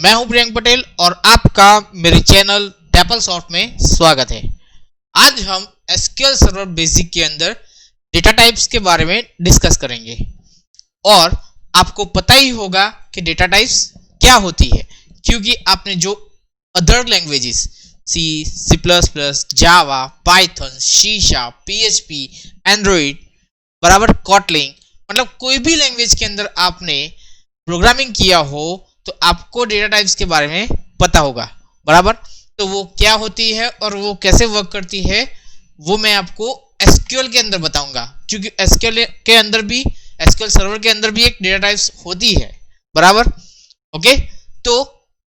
मैं हूं प्रियंक पटेल और आपका मेरे चैनल टैपल सॉफ्ट में स्वागत है। आज हम एसक्यूएल सर्वर बेसिक के अंदर डेटा टाइप्स के बारे में डिस्कस करेंगे और आपको पता ही होगा कि डेटा टाइप्स क्या होती है, क्योंकि आपने जो other languages C++, Java, Python, C sharp, PHP, Android बराबर कॉटलिन, मतलब कोई भी लैंग्वेज के अंदर आपने प्रोग्रामिंग किया हो तो आपको डेटा टाइप्स के बारे में पता होगा बराबर। तो वो क्या होती है और वो कैसे वर्क करती है वो मैं आपको एसक्यूएल के अंदर बताऊंगा, क्योंकि एसक्यूएल के अंदर भी, एसक्यूएल सर्वर के अंदर भी एक डेटा टाइप्स होती है बराबर। ओके, तो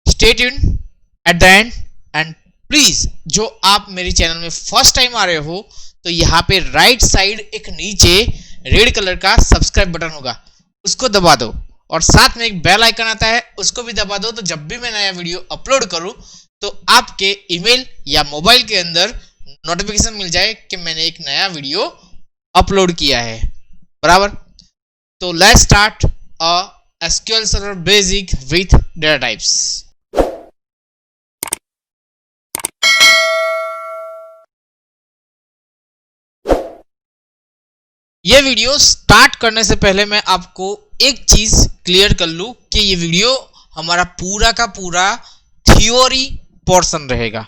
stay tuned at the end and please, जो आप मेरे चैनल में फर्स्ट टाइम आ रहे हो तो यहाँ पे राइट साइड एक नीचे रेड कलर का सब्सक्राइब बटन होगा, उसको दबा दो और साथ में एक बेल आइकन आता है उसको भी दबा दो। तो जब भी मैं नया वीडियो अपलोड करूं तो आपके ईमेल या मोबाइल के अंदर नोटिफिकेशन मिल जाए कि मैंने एक नया वीडियो अपलोड किया है बराबर। तो let's start a SQL server basic with data types. ये वीडियो स्टार्ट करने से पहले मैं आपको एक चीज क्लियर कर लूं कि ये वीडियो हमारा पूरा का पूरा थ्योरी पोर्शन रहेगा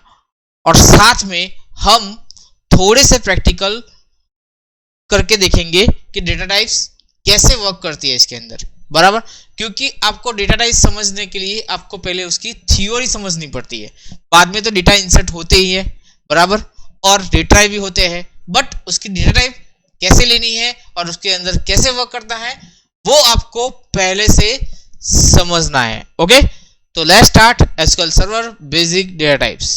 और साथ में हम थोड़े से प्रैक्टिकल करके देखेंगे कि डेटा टाइप्स कैसे वर्क करती है इसके अंदर बराबर। क्योंकि आपको डेटा टाइप्स समझने के लिए आपको पहले उसकी थ्योरी समझनी पड़ती है, बाद में तो डेटा इंसर्ट होते ही है बराबर और डेटा टाइप भी होते हैं, बट उसकी डेटा टाइप कैसे लेनी है और उसके अंदर कैसे वर्क करता है वो आपको पहले से समझना है। ओके, तो let's start SQL server basic data types.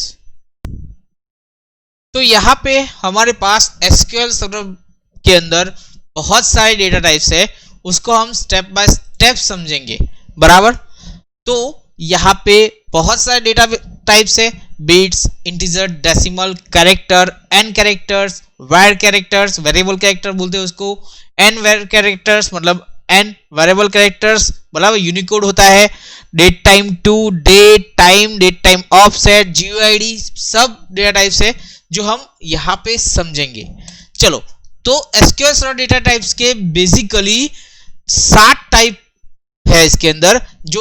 तो यहां पे हमारे पास एसक्यूएल सर्वर के अंदर बहुत सारे डेटा टाइप्स है, उसको हम स्टेप बाय स्टेप समझेंगे बराबर। तो यहां पे बहुत सारे डेटा टाइप्स है, bits, integer, decimal, character, N characters, var characters, variable character बोलते हैं उसको, एन वायर कैरेक्टर्स मतलब एन वेरिएबल कैरेक्टर्स मतलब यूनिकोड होता है, date time two, date time offset, GOID, सब डेटा टाइप्स है जो हम यहाँ पे समझेंगे। चलो, तो एसक्यूएल सर्वर डेटा टाइप्स के बेसिकली 7 टाइप है इसके अंदर, जो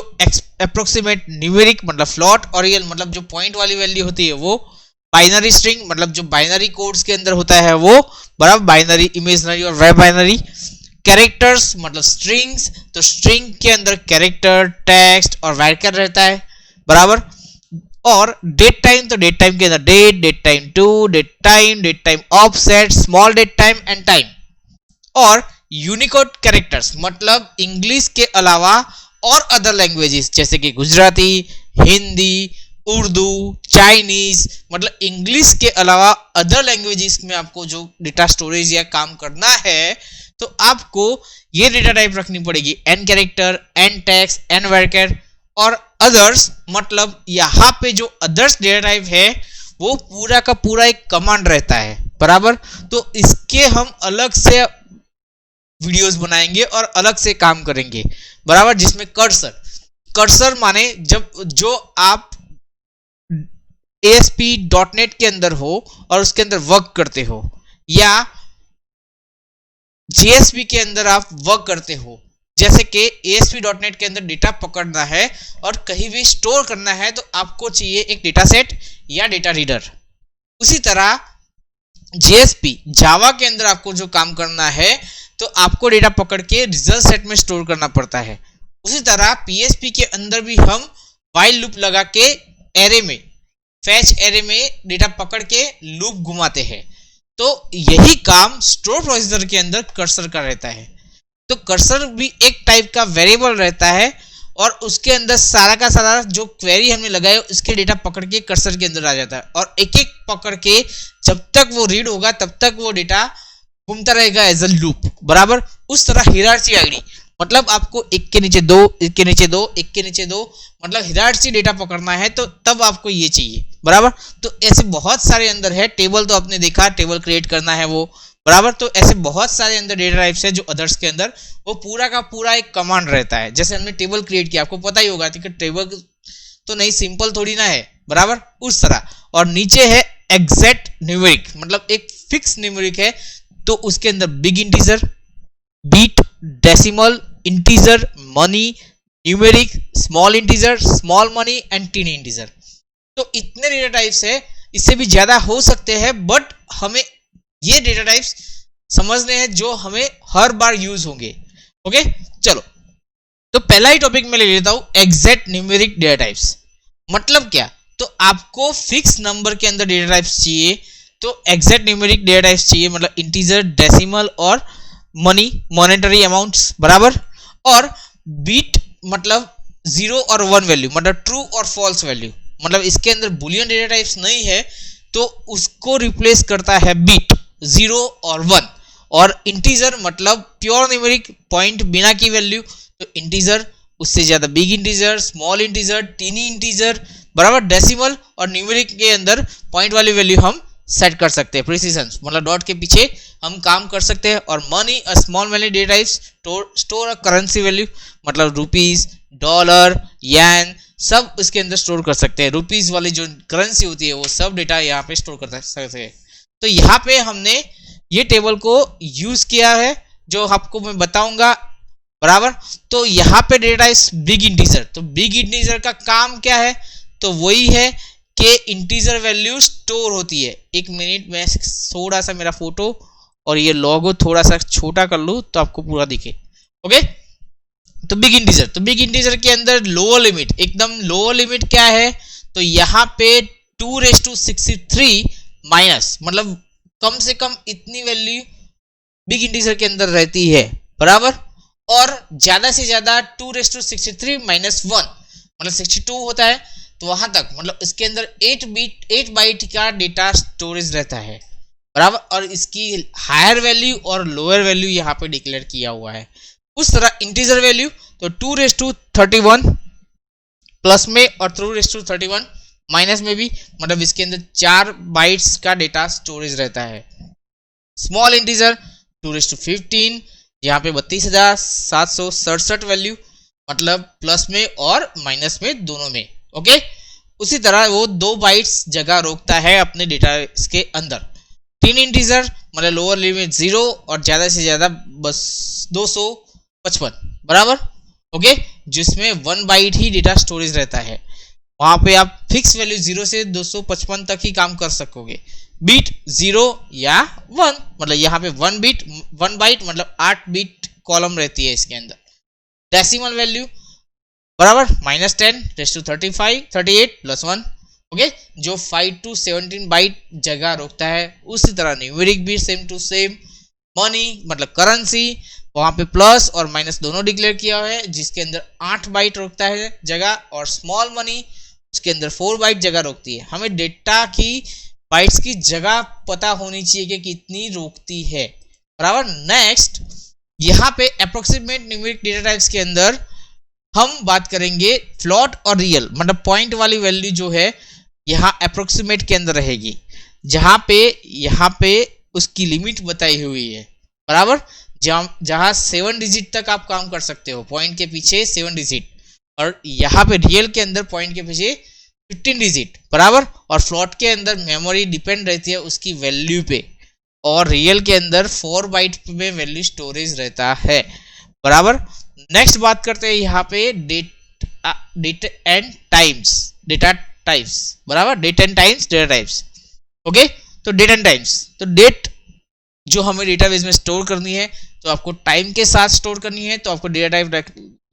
अप्रोक्सीमेट न्यूमेरिक मतलब फ्लोट और रियल मतलब जो पॉइंट वाली वैल्यू होती है वो, बाइनरी स्ट्रिंग मतलब जो बाइनरी कोड्स के अंदर होता है वो बराबर, बाइनरी, इमेजिनरी और वेब बाइनरी, कैरेक्टर्स मतलब स्ट्रिंग्स, तो स्ट्रिंग के अंदर कैरेक्टर, टेक्स्ट और वैरिएबल रहता है बराबर। और डेट टाइम, तो डेट टाइम के अंदर date time two, date time offset, small date time and time. और यूनिकोड कैरेक्टर्स मतलब इंग्लिश के अलावा और अदर लैंग्वेजेस जैसे कि गुजराती, हिंदी, उर्दू, चाइनीज, मतलब इंग्लिश के अलावा अदर लैंग्वेजेस में आपको जो डेटा स्टोरेज या काम करना है तो आपको ये डेटा टाइप रखनी पड़ेगी, N character, N text, N variable और अदर्स। मतलब यहाँ पे जो अदर्स डेटा टाइप है वो पूरा का पूरा एक कमांड रहता है बराबर। तो इसके हम अलग से वीडियोस बनाएंगे और अलग से काम करेंगे बराबर, जिसमें कर्सर माने जब जो आप ASP.NET के अंदर हो और उसके अंदर वर्क करते हो या JSP के अंदर आप वर्क करते हो, जैसे कि ASP.NET के अंदर डेटा पकड़ना है और कहीं भी स्टोर करना है तो आपको चाहिए एक डेटा सेट या डेटा रीडर। उसी तरह JSP जावा के अंदर आपको जो काम करना है तो आपको डेटा पकड़ के रिजल्ट सेट में स्टोर करना पड़ता है। उसी तरह PHP के अंदर भी हम व्हाइल लूप लगा के एरे में, फैच एरे में डेटा पकड़ के लूप घुमाते हैं। तो यही काम स्टोर प्रोसीजर के अंदर कर्सर का रहता है। तो कर्सर भी एक टाइप का वेरिएबल रहता है और उसके अंदर सारा का सारा जो क्वेरी हमने लगाया उसके डेटा पकड़ के कर्सर के अंदर आ जाता है और एक एक पकड़ के जब तक वो रीड होगा तब तक वो डेटा घूमता रहेगा एज अ लूप बराबर। उस तरह हिरार्ची आईडी मतलब आपको एक के नीचे दो, एक के नीचे दो, एक के नीचे दो, मतलब हिरार्ची डेटा पकड़ना है तो तब आपको ये चाहिए बराबर। तो ऐसे बहुत सारे अंदर है, टेबल तो आपने देखा, टेबल क्रिएट करना है वो बराबर। तो ऐसे बहुत सारे अंदर डेटा टाइप्स है जो अदर्स के अंदर वो पूरा का पूरा एक कमांड रहता है। जैसे हमने टेबल क्रिएट किया, आपको पता ही होगा कि टेबल तो नहीं, सिंपल थोड़ी ना है, बराबर उस तरह। और नीचे है एग्जैक्ट न्यूमेरिक, मतलब एक फिक्स न्यूमेरिक है, तो उसके अंदर big integer, bit, decimal, integer, money, numeric, small integer, small money and tiny integer. तो इतने डेटा टाइप्स है, इससे भी ज्यादा हो सकते हैं, बट हमें ये डेटा टाइप्स समझने हैं जो हमें हर बार यूज होंगे। ओके, चलो तो पहला ही टॉपिक मैं ले लेता हूं, एग्जैक्ट न्यूमेरिक डेटा टाइप्स। मतलब क्या, तो आपको फिक्स नंबर के अंदर डेटा टाइप्स चाहिए, तो एग्जैक्ट न्यूमेरिक डेटा टाइप्स चाहिए, मतलब इंटीजर, डेसिमल और मनी, मॉनेटरी अमाउंट्स, बराबर। और बीट मतलब 0 और 1 वैल्यू, मतलब ट्रू और फॉल्स वैल्यू, मतलब इसके अंदर बुलियन डेटा टाइप्स नहीं है तो उसको रिप्लेस करता है बीट, 0 और 1। और इंटीजर मतलब प्योर न्यूमेरिक, पॉइंट बिना की वैल्यू, तो इंटीजर, उससे ज्यादा big integer, small integer, tiny integer, बराबर। डेसिमल और न्यूमेरिक के अंदर पॉइंट वाली वैल्यू हम सेट कर सकते हैं, प्रिसीजन मतलब डॉट के पीछे हम काम कर सकते हैं। और money a small value data types store a currency value, मतलब रुपीज, डॉलर, येन, सब इसके अंदर स्टोर कर सकते हैं। रुपीज वाली जो करेंसी होती है वो सब डेटा यहाँ पे स्टोर कर सकते हैं। तो यहाँ पे हमने ये टेबल को यूज किया है जो आपको मैं बताऊंगा, बराबर। तो यहाँ पे डेटा इज बिग इंटीजर, तो बिग इंटीजर का काम क्या है, तो वही है कि इंटीजर वैल्यू स्टोर होती है। एक मिनट में थोड़ा सा मेरा फोटो और ये लोगो थोड़ा सा छोटा कर लूं तो आपको पूरा दिखे। ओके, तो बिग इंटीजर, तो बिग इंटीजर के अंदर लोअर लिमिट, एकदम लोअर लिमिट क्या है, तो यहाँ पे 2⁻63 माइनस, मतलब कम से कम इतनी वैल्यू बिग इंटीजर के अंदर रहती है, बराबर। और ज्यादा से ज्यादा 2⁻63 माइनस 1 मतलब 62 होता है, तो वहां तक मतलब इसके अंदर 8 बाइट का डेटा स्टोरेज रहता है, बराबर। और इसकी हायर वैल्यू और लोअर वैल्यू यहाँ पे डिक्लेयर किया हुआ है। उस तरह इंटीजर वैल्यू तो 2⁻31 प्लस में और 2⁻31 माइनस में भी, मतलब इसके अंदर 4 बाइट्स का डेटा स्टोरेज रहता है। स्मॉल इंटीजर 2⁻15, यहाँ पे 32,767 वैल्यू, मतलब प्लस में और माइनस में दोनों में। ओके, उसी तरह वो 2 बाइट्स जगह रोकता है अपने डेटा के अंदर। टीन इंटीजर मतलब लोअर लिमिट 0 और ज्यादा से ज्यादा बस 255, बराबर। ओके, जिसमें 1 बाइट ही डेटा स्टोरेज रहता है, वहां पे आप फिक्स वैल्यू 0 से 255 तक ही काम कर सकोगे। बीट 0 या 1, मतलब यहाँ पे 1 बाइट मतलब 8 बिट कॉलम रहती है इसके अंदर। डेसिमल वैल्यू बराबर -10⁻35 38 प्लस 1, ओके, जो 5 to 17 बाइट जगह रोकता है। उसी तरह न्यूमेरिक भी सेम टू सेम। मनी मतलब करेंसी, वहां पे प्लस और माइनस दोनों डिक्लेयर किया हुआ है, जिसके अंदर 8 बाइट रोकता है जगह। और स्मॉल मनी उसके अंदर 4 बाइट जगह रोकती है। हमें डेटा की बाइट्स की जगह पता होनी चाहिए कि कितनी रोकती है, बराबर। नेक्स्ट, यहाँ पे अप्रोक्सीमेट न्यूमेरिक डेटा टाइप्स के अंदर हम बात करेंगे फ्लोट और रियल, मतलब पॉइंट वाली वैल्यू जो है यहाँ अप्रोक्सीमेट के अंदर रहेगी, जहां पे उसकी लिमिट बताई हुई है, बराबर। जहां 7 डिजिट तक आप काम कर सकते हो, पॉइंट के पीछे 7 डिजिट, और यहाँ पे रियल के अंदर पॉइंट के पीछे 15 डिजिट, बराबर। और फ्लोट के अंदर मेमोरी डिपेंड रहती है उसकी वैल्यू पे, और रियल के अंदर 4 बाइट में वैल्यू स्टोरेज रहता है, बराबर। नेक्स्ट बात करते हैं यहाँ पे डेट एंड टाइम्स, बराबर। Date and times data types, okay. तो डेट एंड टाइम्स, तो डेट जो हमें डेटाबेस में स्टोर करनी है, तो आपको टाइम के साथ स्टोर करनी है, तो आपको डेटा टाइप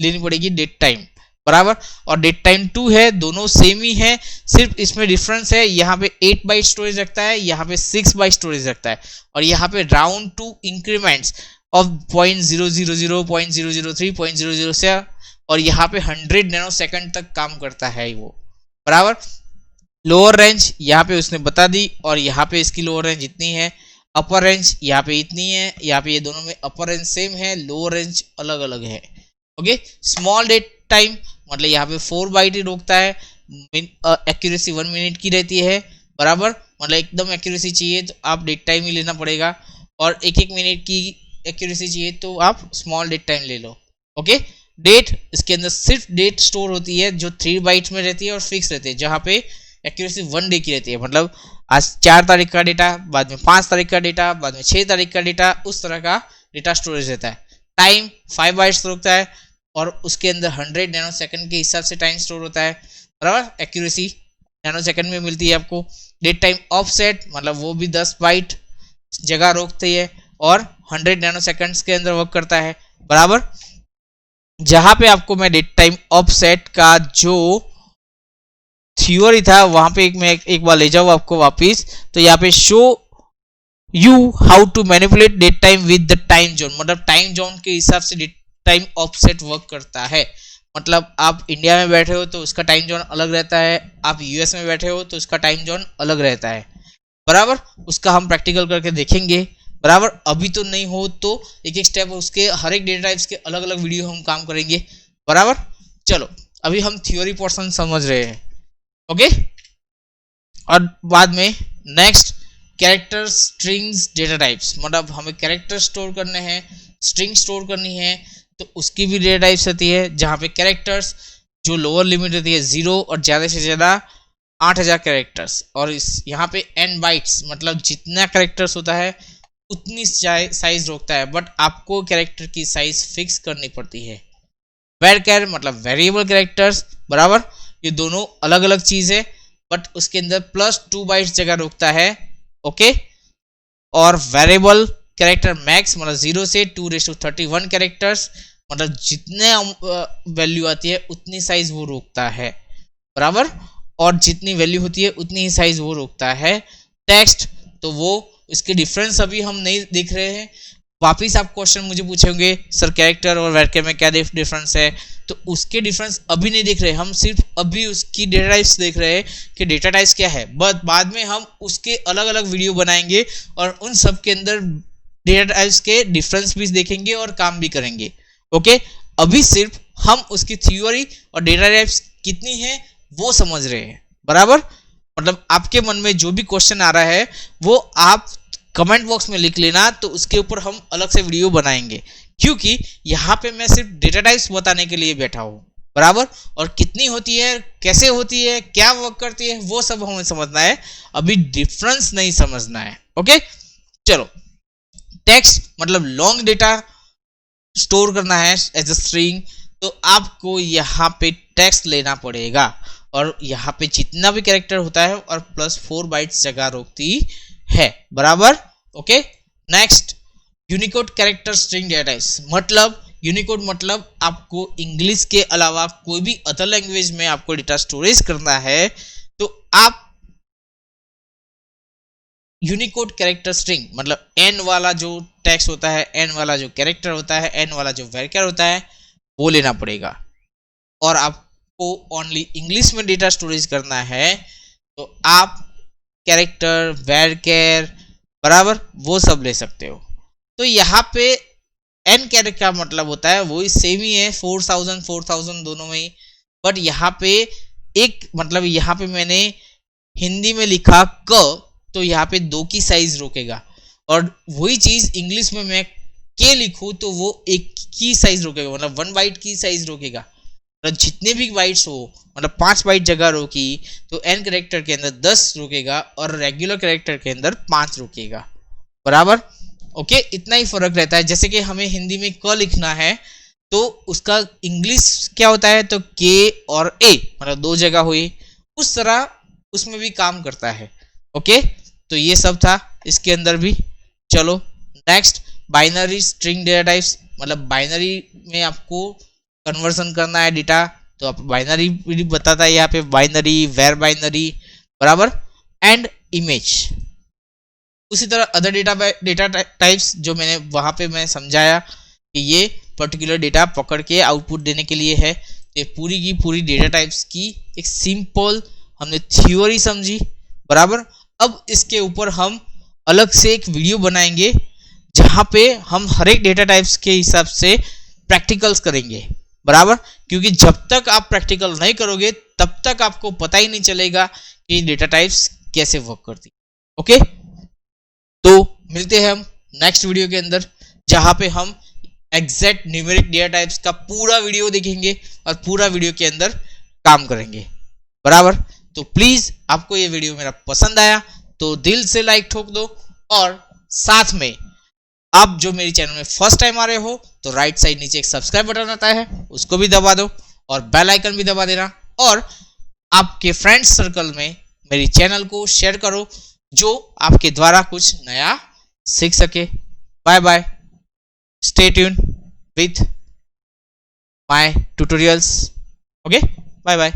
लेनी पड़ेगी डेट टाइम, बराबर। और डेट टाइम 2 है, दोनों सेम ही है, सिर्फ इसमें डिफरेंस है, यहाँ पे 8 बाइट स्टोरेज रखता है, यहाँ पे 6 बाइट स्टोरेज रखता है। और यहाँ पे राउंड टू इंक्रीमेंट्स ऑफ 0.000, 0.003, 0.00 से, और यहाँ पे 100 नैनो सेकंड तक काम करता है वो, बराबर। लोअर रेंज यहाँ पे उसने बता दी, और यहाँ पे इसकी लोअर रेंज इतनी है, अपर रेंज यहाँ पे इतनी है, यहाँ पे ये दोनों में अपर रेंज सेम है, लोअर रेंज अलग अलग है, ओके। स्मॉल डेट टाइम मतलब यहाँ पे 4 बाइट ही रोकता है, एक्यूरेसी 1 मिनट की रहती है, बराबर। मतलब एकदम एक्यूरेसी चाहिए तो आप डेट टाइम ही लेना पड़ेगा, और 1-1 मिनट की एक्यूरेसी चाहिए तो आप स्मॉल डेट टाइम ले लो, ओके। डेट, इसके अंदर सिर्फ डेट स्टोर होती है जो 3 बाइट्स में रहती है और फिक्स रहती है, जहाँ पे एक्यूरेसी 1 डे की रहती है। मतलब आज 4 तारीख का डेटा, बाद में 5 तारीख का डेटा, बाद में 6 तारीख का डेटा, उस तरह का डेटा स्टोरेज रहता है। टाइम 5 बाइट्स रोकता है और उसके अंदर 100 नैनो सेकंड के हिसाब से टाइम स्टोर होता है, बराबर। एक्यूरेसी नैनो सेकंड में मिलती है आपको। डेट टाइम ऑफसेट मतलब वो भी 10 बाइट जगह रोकती है और 100 नैनो सेकंड्स के अंदर वर्क करता है, बराबर। जहां पे आपको मैं डेट टाइम ऑफसेट का जो थ्योरी था वहां पे मैं एक बार ले जाऊं आपको वापिस, तो यहाँ पे show you how to manipulate date time with the time zone, मतलब टाइम जोन के हिसाब से डेट टाइम ऑफसेट वर्क करता है। मतलब आप इंडिया में बैठे हो तो उसका टाइम जोन अलग रहता है, आप यूएस में बैठे हो तो उसका टाइम जोन अलग रहता है, बराबर। उसका हम प्रैक्टिकल करके देखेंगे, बराबर। अभी तो नहीं हो तो एक एक स्टेप उसके हर एक डेटा टाइप्स के अलग अलग वीडियो हम काम करेंगे, बराबर। चलो अभी हम थ्योरी पोर्शन समझ रहे हैं, ओके। और बाद में next character strings data types, मतलब हमें कैरेक्टर स्टोर करने हैं, स्ट्रिंग स्टोर करनी है, तो उसकी भी डेटा टाइप्स होती है, जहां पे कैरेक्टर्स जो लोअर लिमिट रहती है 0 और ज़्यादा से ज़्यादा 8000 कैरेक्टर्स, और इस यहाँ पे n बाइट्स मतलब जितना कैरेक्टर्स होता है उतनी साइज रोकता है, बट आपको कैरेक्टर की साइज फिक्स करनी पड़ती है। वेरचर मतलब वेरिएबल कैरेक्टर्स, बराबर। ये दोनों अलग अलग चीज है, बट उसके अंदर +2 बाइट्स जगह रोकता है, ओके। और वेरिएबल कैरेक्टर मैक्स मतलब 0 से 231 कैरेक्टर्स, मतलब जितने वैल्यू आती है उतनी साइज वो रोकता है, बराबर। और जितनी वैल्यू होती है उतनी ही साइज वो रोकता है। टेक्स्ट तो वो इसके डिफरेंस अभी हम नहीं देख रहे हैं, वापिस आप क्वेश्चन मुझे पूछेंगे सर कैरेक्टर और वेरचर में क्या डिफरेंस है, तो उसके डिफरेंस अभी नहीं देख रहे, हम सिर्फ अभी उसकी डेटा टाइप्स देख रहे हैं कि डेटा टाइप्स क्या है। बट बाद में हम उसके अलग अलग वीडियो बनाएंगे और उन सब के अंदर डेटा टाइप्स के डिफरेंस भी देखेंगे और काम भी करेंगे, ओके। अभी सिर्फ हम उसकी थ्योरी और डेटा टाइप्स कितनी है वो समझ रहे हैं, बराबर। मतलब आपके मन में जो भी क्वेश्चन आ रहा है वो आप कमेंट बॉक्स में लिख लेना, तो उसके ऊपर हम अलग से वीडियो बनाएंगे, क्योंकि यहाँ पे मैं सिर्फ डेटा टाइप्स बताने के लिए बैठा हूँ, बराबर। और कितनी होती है, कैसे होती है, क्या वर्क करती है, वो सब हमें समझना है, अभी डिफरेंस नहीं समझना है, ओके। चलो टेक्स्ट मतलब लॉन्ग डेटा स्टोर करना है एज अ स्ट्रिंग, तो आपको यहाँ पे टेक्स्ट लेना पड़ेगा, और यहाँ पे जितना भी कैरेक्टर होता है और +4 बाइट्स जगह रोकती है, बराबर, okay. Next Unicode character string data types, मतलब यूनिकोड मतलब आपको इंग्लिश के अलावा कोई भी अदर लैंग्वेज में आपको डेटा स्टोरेज करना है, तो आप यूनिकोड कैरेक्टर स्ट्रिंग मतलब n वाला जो टेक्स्ट होता है, n वाला जो कैरेक्टर होता है, n वाला जो वेरचर होता है वो लेना पड़ेगा। और आपको ओनली इंग्लिश में डेटा स्टोरेज करना है, तो आप कैरेक्टर वेरचर, बराबर, वो सब ले सकते हो। तो यहाँ पे n कैरेक्टर का मतलब होता है वही सेम ही है, 4000 दोनों में ही, बट यहाँ पे एक मतलब यहाँ पे मैंने हिंदी में लिखा क, तो यहाँ पे 2 की साइज रोकेगा, और वही चीज इंग्लिश में मैं के लिखूं तो वो 1 की साइज रोकेगा, मतलब 1 बाइट की साइज रोकेगा। मतलब जितने भी बाइट्स हो, मतलब 5 बाइट जगह रोकी तो n कैरेक्टर के अंदर 10 रोकेगा और रेगुलर कैरेक्टर के अंदर 5 रोकेगा, बराबर, ओके। इतना ही फर्क रहता है। जैसे कि हमें हिंदी में क लिखना है तो उसका इंग्लिश क्या होता है, तो के और ए मतलब 2 जगह हुई, उस तरह उसमें भी काम करता है, ओके। तो ये सब था इसके अंदर भी। चलो next binary string data types, मतलब बाइनरी में आपको कन्वर्सन करना है डेटा, तो आप बाइनरी भी बताता है यहाँ पे, बाइनरी, वेर बाइनरी, बराबर, एंड इमेज। उसी तरह अदर डेटा टाइप्स जो मैंने वहां पे मैं समझाया कि ये पर्टिकुलर डेटा पकड़ के आउटपुट देने के लिए है। तो पूरी की पूरी डेटा टाइप्स की एक सिंपल हमने थ्योरी समझी, बराबर। अब इसके ऊपर हम अलग से एक वीडियो बनाएंगे जहां पे हम हर एक डेटा टाइप्स के हिसाब से प्रैक्टिकल्स करेंगे, बराबर, क्योंकि जब तक आप प्रैक्टिकल नहीं करोगे तब तक आपको पता ही नहीं चलेगा कि डेटा टाइप्स कैसे वर्क करती, ओके। तो मिलते हैं हम नेक्स्ट वीडियो के अंदर, जहां पे हम एग्जैक्ट न्यूमेरिक डेटा टाइप्स का पूरा वीडियो देखेंगे और पूरा वीडियो के अंदर काम करेंगे, बराबर। तो प्लीज आपको ये वीडियो मेरा पसंद आया तो दिल से लाइक ठोक दो, और साथ में आप जो मेरी चैनल में फर्स्ट टाइम आ रहे हो तो राइट साइड नीचे एक सब्सक्राइब बटन आता है, उसको भी दबा दो और बेल आइकन भी दबा देना, और आपके फ्रेंड्स सर्कल में मेरी चैनल को शेयर करो जो आपके द्वारा कुछ नया सीख सके। Bye bye, stay tune with my tutorials. Okay, bye bye.